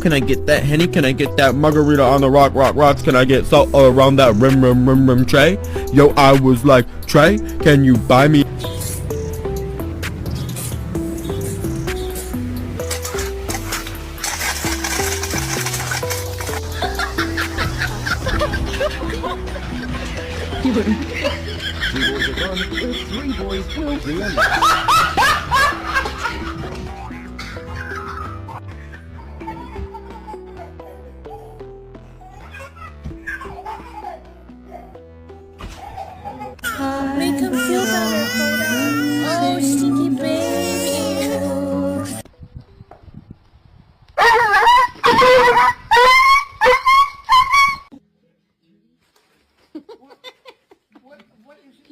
Can I get that Henny? Can I get that margarita on the rocks? Can I get salt all around that rim tray? Yo, I was like, Trey, can you buy me? Two boys are gone, three boys will be